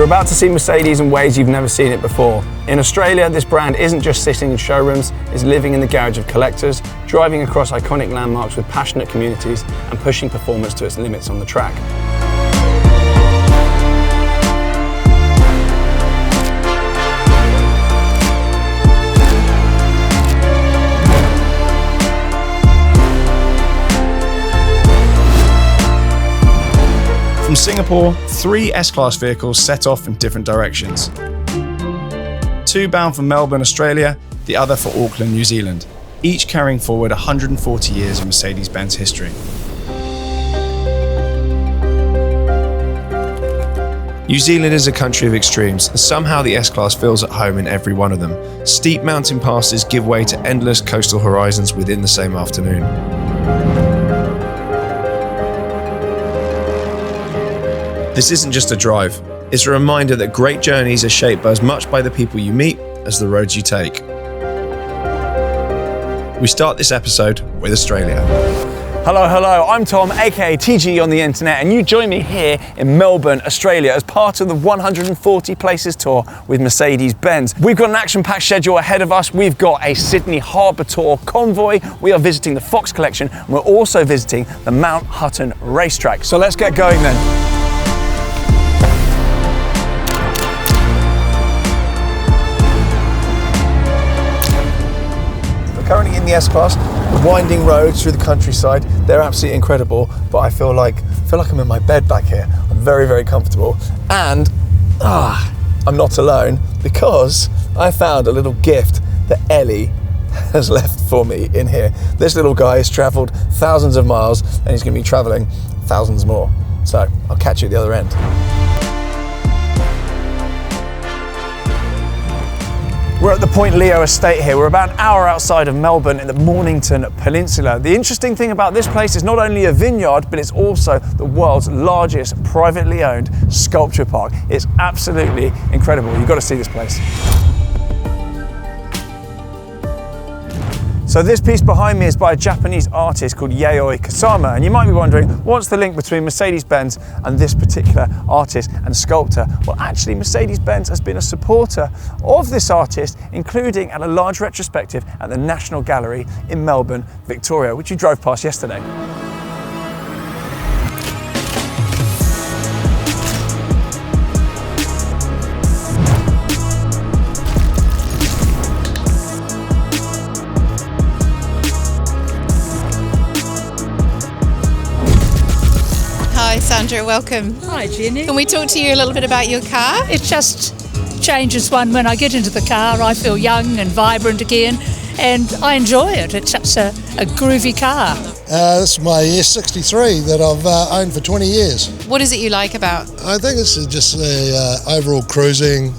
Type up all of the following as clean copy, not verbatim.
You're about to see Mercedes in ways you've never seen it before. In Australia, this brand isn't just sitting in showrooms, it's living in the garage of collectors, driving across iconic landmarks with passionate communities and pushing performance to its limits on the track. From Singapore, 3 S-Class vehicles set off in different directions. 2 bound for Melbourne, Australia, the other for Auckland, New Zealand, each carrying forward 140 years of Mercedes-Benz history. New Zealand is a country of extremes, and somehow the S-Class feels at home in every one of them. Steep mountain passes give way to endless coastal horizons within the same afternoon. This isn't just a drive, it's a reminder that great journeys are shaped as much by the people you meet as the roads you take. We start this episode with Australia. Hello, I'm Tom, aka TG on the internet, and you join me here in Melbourne, Australia as part of the 140 Places tour with Mercedes-Benz. We've got an action-packed schedule ahead of us. We've got a Sydney Harbour tour convoy, we are visiting the Fox collection, and we're also visiting the Mount Cotton Racetrack. So let's get going then. Currently in the S-Class, winding roads through the countryside, they're absolutely incredible, but I feel like I'm in my bed back here. I'm very, very comfortable, and I'm not alone because I found a little gift that Ellie has left for me in here. This little guy has travelled thousands of miles and he's going to be travelling thousands more. So I'll catch you at the other end. We're at the Point Leo estate here. We're about an hour outside of Melbourne in the Mornington Peninsula. The interesting thing about this place is not only a vineyard, but it's also the world's largest privately owned sculpture park. It's absolutely incredible. You've got to see this place. So this piece behind me is by a Japanese artist called Yayoi Kusama, and you might be wondering, what's the link between Mercedes-Benz and this particular artist and sculptor? Well, actually, Mercedes-Benz has been a supporter of this artist, including at a large retrospective at the National Gallery in Melbourne, Victoria, which you drove past yesterday. Sandra, welcome. Hi Jenny. Can we talk to you a little bit about your car? It just changes one. When I get into the car, I feel young and vibrant again, and I enjoy it. It's just a groovy car. This is my S63 that I've owned for 20 years. What is it you like about? I think it's just the overall cruising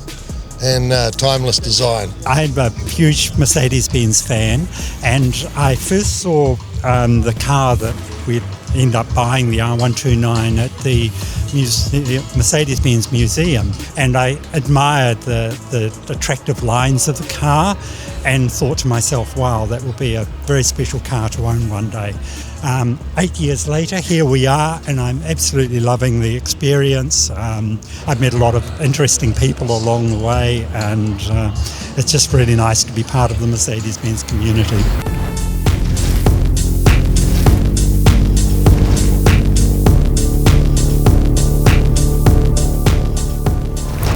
and timeless design. I'm a huge Mercedes-Benz fan, and I first saw the car that we'd end up buying, the R129, at the Mercedes-Benz Museum, and I admired the attractive lines of the car and thought to myself, wow, that will be a very special car to own one day. 8 years later, here we are, and I'm absolutely loving the experience. I've met a lot of interesting people along the way, and it's just really nice to be part of the Mercedes-Benz community.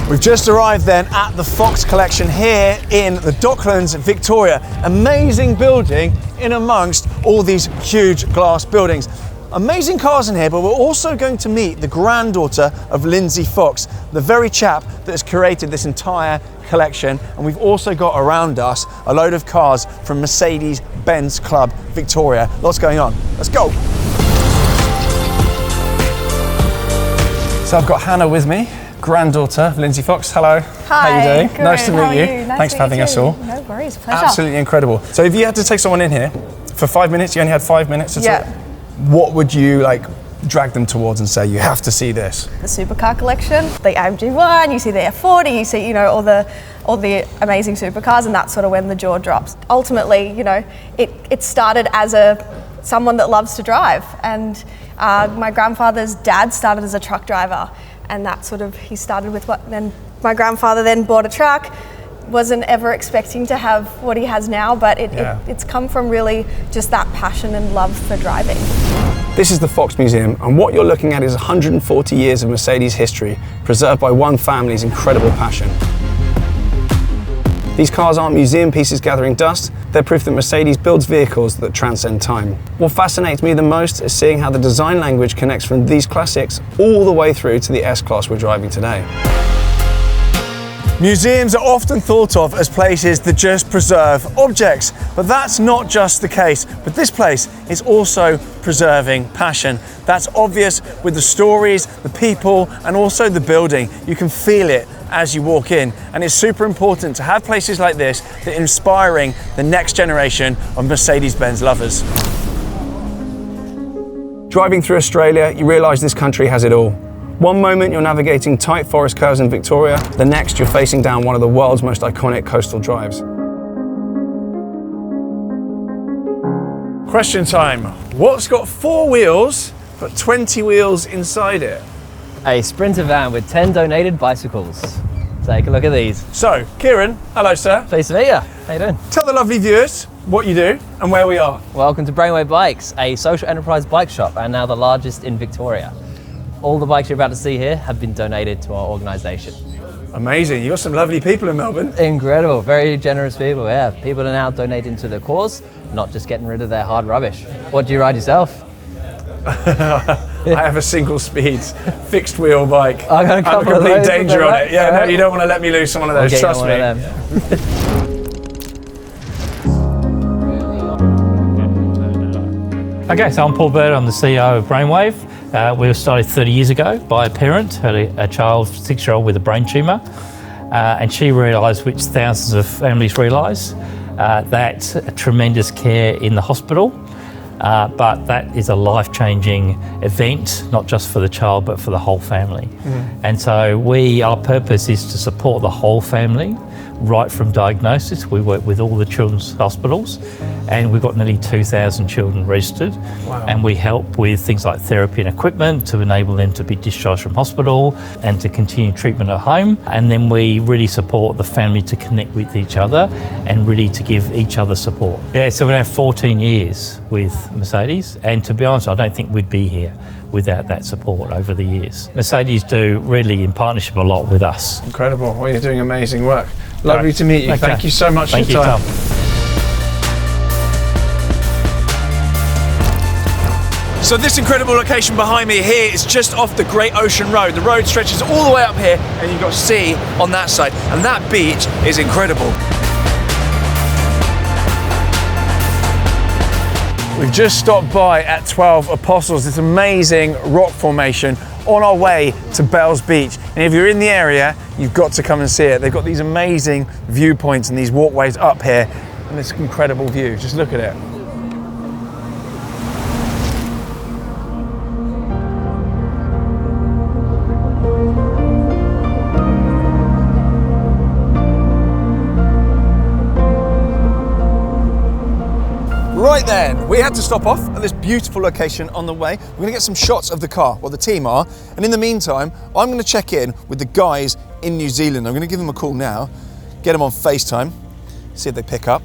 We've just arrived then at the Fox collection here in the Docklands, Victoria. Amazing building in amongst all these huge glass buildings. Amazing cars in here, but we're also going to meet the granddaughter of Lindsay Fox, the very chap that has created this entire collection. And we've also got around us a load of cars from Mercedes-Benz Club Victoria. Lots going on. Let's go. So I've got Hannah with me, granddaughter of Lindsay Fox. Hello. Hi. How you doing? Good. Nice to meet you. Nice Thanks for having us all. No worries, pleasure. Absolutely incredible. So if you had to take someone in here for 5 minutes, you only had 5 minutes to talk, what would you drag them towards and say, you have to see this? The supercar collection, the AMG One, you see the F40, you see, all the amazing supercars, and that's sort of when the jaw drops. Ultimately, it started as someone that loves to drive, and my grandfather's dad started as a truck driver, and that sort of, he started with what, then my grandfather then bought a truck. Wasn't ever expecting to have what he has now, but it's come from really just that passion and love for driving. This is the Fox Museum, and what you're looking at is 140 years of Mercedes history, preserved by one family's incredible passion. These cars aren't museum pieces gathering dust, they're proof that Mercedes builds vehicles that transcend time. What fascinates me the most is seeing how the design language connects from these classics all the way through to the S-Class we're driving today. Museums are often thought of as places that just preserve objects, but that's not just the case. But this place is also preserving passion. That's obvious with the stories, the people, and also the building. You can feel it as you walk in, and it's super important to have places like this that are inspiring the next generation of Mercedes-Benz lovers. Driving through Australia, you realise this country has it all. One moment you're navigating tight forest curves in Victoria, the next you're facing down one of the world's most iconic coastal drives. Question time. What's got 4 wheels but 20 wheels inside it? A Sprinter van with 10 donated bicycles. Take a look at these. So, Kieran, hello sir. Pleased to meet you. How you doing? Tell the lovely viewers what you do and where we are. Welcome to Brainwave Bikes, a social enterprise bike shop and now the largest in Victoria. All the bikes you're about to see here have been donated to our organisation. Amazing, you've got some lovely people in Melbourne. Incredible, very generous people, yeah. People are now donating to the cause, not just getting rid of their hard rubbish. What do you ride yourself? I have a single speed, fixed wheel bike. I got a couple I'm a complete of those, danger on it. Yeah, right. no, you don't want to let me lose one of those, trust me. Okay, so I'm Paul Bird, I'm the CEO of Brainwave. We were started 30 years ago by a parent, had a child, 6-year-old with a brain tumour, and she realised, which thousands of families realise, that tremendous care in the hospital, but that is a life-changing event, not just for the child, but for the whole family. And so our purpose is to support the whole family, right from diagnosis. We work with all the children's hospitals, and we've got nearly 2,000 children registered. Wow. And we help with things like therapy and equipment to enable them to be discharged from hospital and to continue treatment at home. And then we really support the family to connect with each other and really to give each other support. Yeah, so we have 14 years with Mercedes, and to be honest, I don't think we'd be here without that support over the years. Mercedes do really in partnership a lot with us. Incredible, well, you're doing amazing work. Lovely to meet you. Okay. Thank you so much for your time. So this incredible location behind me here is just off the Great Ocean Road. The road stretches all the way up here and you've got sea on that side. And that beach is incredible. We've just stopped by at 12 Apostles, this amazing rock formation on our way to Bells Beach. And if you're in the area, you've got to come and see it. They've got these amazing viewpoints and these walkways up here and this incredible view. Just look at it. Right then, we had to stop off at this beautiful location on the way. We're going to get some shots of the car, well the team are, and in the meantime, I'm going to check in with the guys in New Zealand. I'm going to give them a call now, get them on FaceTime, see if they pick up,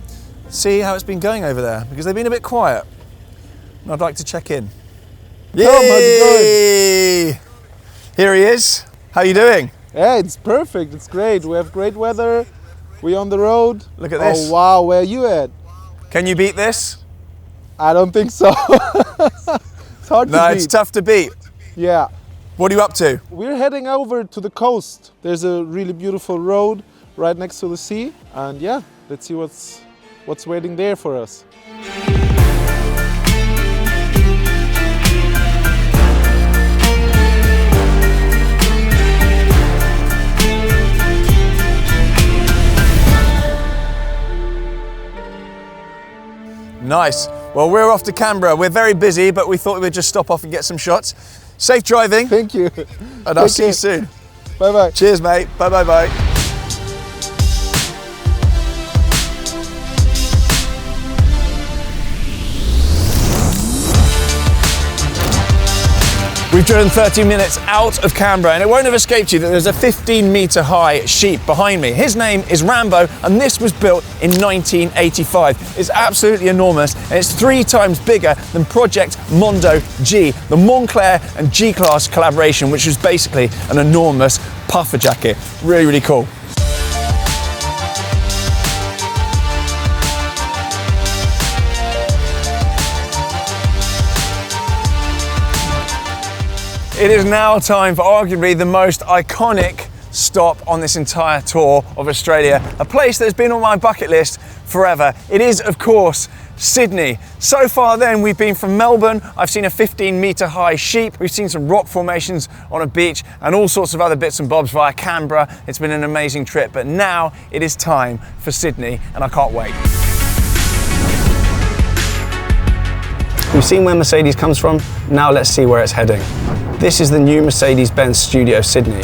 see how it's been going over there, because they've been a bit quiet. And I'd like to check in. Yay! Tom, how's it going? Here he is. How are you doing? Yeah, it's perfect, it's great. We have great weather, we're on the road. Look at this. Oh wow, where are you at? Can you beat this? I don't think so. It's hard to beat. No, it's tough to beat. Yeah. What are you up to? We're heading over to the coast. There's a really beautiful road right next to the sea. And yeah, let's see what's waiting there for us. Nice. Well, we're off to Canberra. We're very busy, but we thought we would just stop off and get some shots. Safe driving. Thank you. And I'll see you soon. Bye-bye. Cheers, mate. Bye-bye-bye. We've driven 30 minutes out of Canberra, and it won't have escaped you that there's a 15-metre high sheep behind me. His name is Rambo, and this was built in 1985. It's absolutely enormous, and it's 3 times bigger than Project Mondo G, the Montclair and G-Class collaboration, which was basically an enormous puffer jacket. Really, really cool. It is now time for arguably the most iconic stop on this entire tour of Australia, a place that's been on my bucket list forever. It is, of course, Sydney. So far then, we've been from Melbourne. I've seen a 15-metre high sheep. We've seen some rock formations on a beach and all sorts of other bits and bobs via Canberra. It's been an amazing trip, but now it is time for Sydney, and I can't wait. We've seen where Mercedes comes from. Now let's see where it's heading. This is the new Mercedes-Benz Studio, Sydney.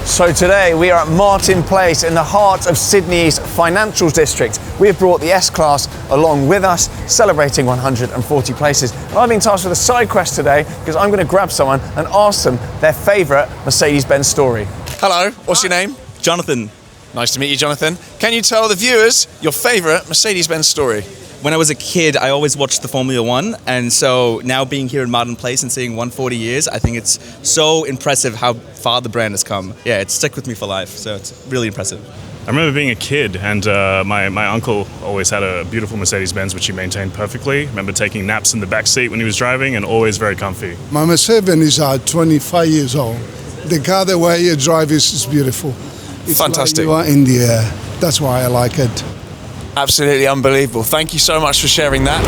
So today we are at Martin Place in the heart of Sydney's financial district. We have brought the S-Class along with us, celebrating 140 places. And I've been tasked with a side quest today because I'm going to grab someone and ask them their favourite Mercedes-Benz story. Hello, what's your name? Jonathan. Nice to meet you, Jonathan. Can you tell the viewers your favourite Mercedes-Benz story? When I was a kid, I always watched the Formula One, and so now being here in Martin Place and seeing 140 years, I think it's so impressive how far the brand has come. Yeah, it's stuck with me for life, so it's really impressive. I remember being a kid, and my uncle always had a beautiful Mercedes-Benz, which he maintained perfectly. I remember taking naps in the back seat when he was driving, and always very comfy. My Mercedes is 25 years old. The car, the way you drive is beautiful. It's fantastic. Like you are in the air. That's why I like it. Absolutely unbelievable. Thank you so much for sharing that.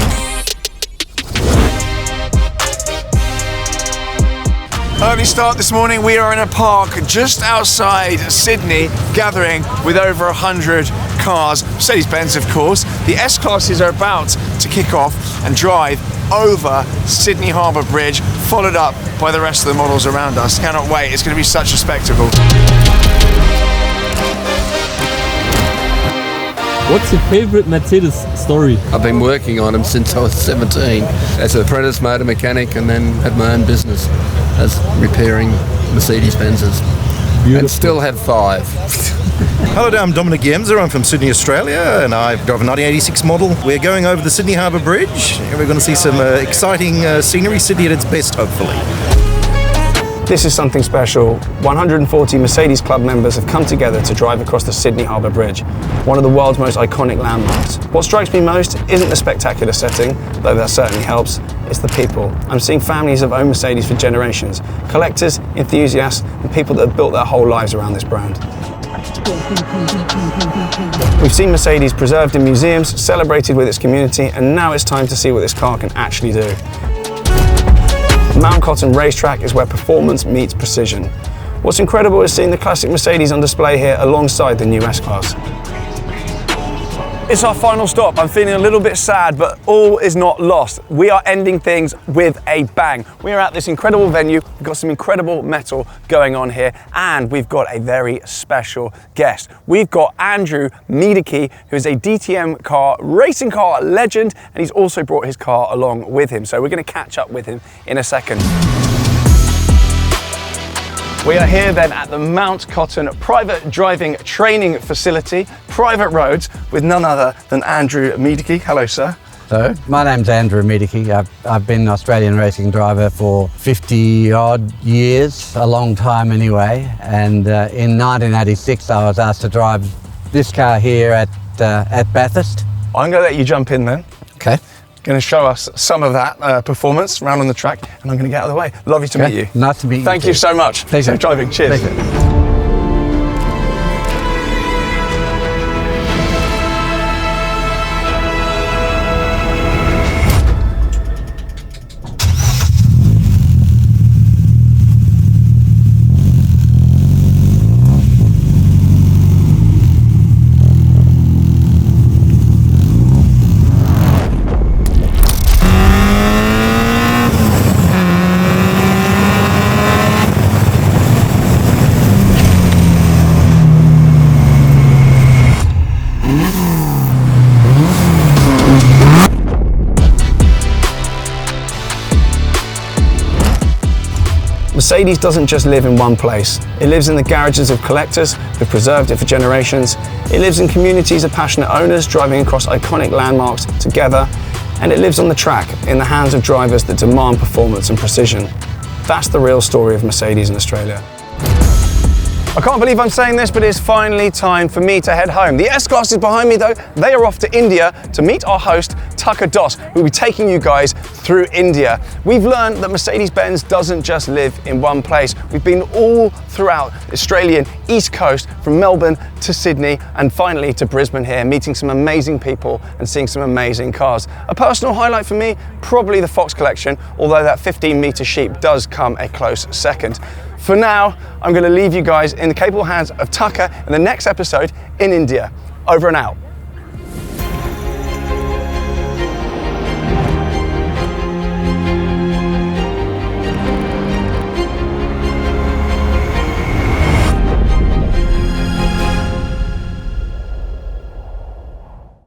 Early start this morning. We are in a park just outside Sydney, gathering with over 100 cars. Mercedes-Benz, of course. The S-Classes are about to kick off and drive over Sydney Harbour Bridge, followed up by the rest of the models around us. Cannot wait. It's going to be such a spectacle. What's your favourite Mercedes story? I've been working on them since I was 17 as an apprentice motor mechanic, and then had my own business as repairing Mercedes-Benzes. And still have 5. Hello there, I'm Dominic Yemser. I'm from Sydney, Australia, and I drive a 1986 model. We're going over the Sydney Harbour Bridge, and we're going to see some exciting scenery, Sydney at its best, hopefully. This is something special. 140 Mercedes Club members have come together to drive across the Sydney Harbour Bridge, one of the world's most iconic landmarks. What strikes me most isn't the spectacular setting, though that certainly helps, it's the people. I'm seeing families have owned Mercedes for generations, collectors, enthusiasts, and people that have built their whole lives around this brand. We've seen Mercedes preserved in museums, celebrated with its community, and now it's time to see what this car can actually do. Mount Cotton Racetrack is where performance meets precision. What's incredible is seeing the classic Mercedes on display here alongside the new S-Class. It's our final stop. I'm feeling a little bit sad, but all is not lost. We are ending things with a bang. We are at this incredible venue. We've got some incredible metal going on here, and we've got a very special guest. We've got Andrew Miedecke, who is a DTM racing car legend, and he's also brought his car along with him. So we're going to catch up with him in a second. We are here then at the Mount Cotton private driving training facility, private roads, with none other than Andrew Miedecke. Hello, sir. So, my name's Andrew Miedecke. I've been an Australian racing driver for 50-odd years, a long time anyway. And in 1986, I was asked to drive this car here at Bathurst. I'm going to let you jump in then. Okay. Going to show us some of that performance around on the track, and I'm going to get out of the way. Lovely to meet you. Nice to meet you. Thank you so much. Pleasure. Safe driving. Cheers. Pleasure. Mercedes doesn't just live in one place. It lives in the garages of collectors who've preserved it for generations. It lives in communities of passionate owners driving across iconic landmarks together. And it lives on the track in the hands of drivers that demand performance and precision. That's the real story of Mercedes in Australia. I can't believe I'm saying this, but it's finally time for me to head home. The S-Class is behind me though. They are off to India to meet our host, Tucker Doss, who will be taking you guys through India. We've learned that Mercedes-Benz doesn't just live in one place. We've been all throughout the Australian East Coast, from Melbourne to Sydney, and finally to Brisbane here, meeting some amazing people and seeing some amazing cars. A personal highlight for me, probably the Fox collection, although that 15-metre Sheep does come a close second. For now, I'm going to leave you guys in the capable hands of Tucker in the next episode in India. Over and out.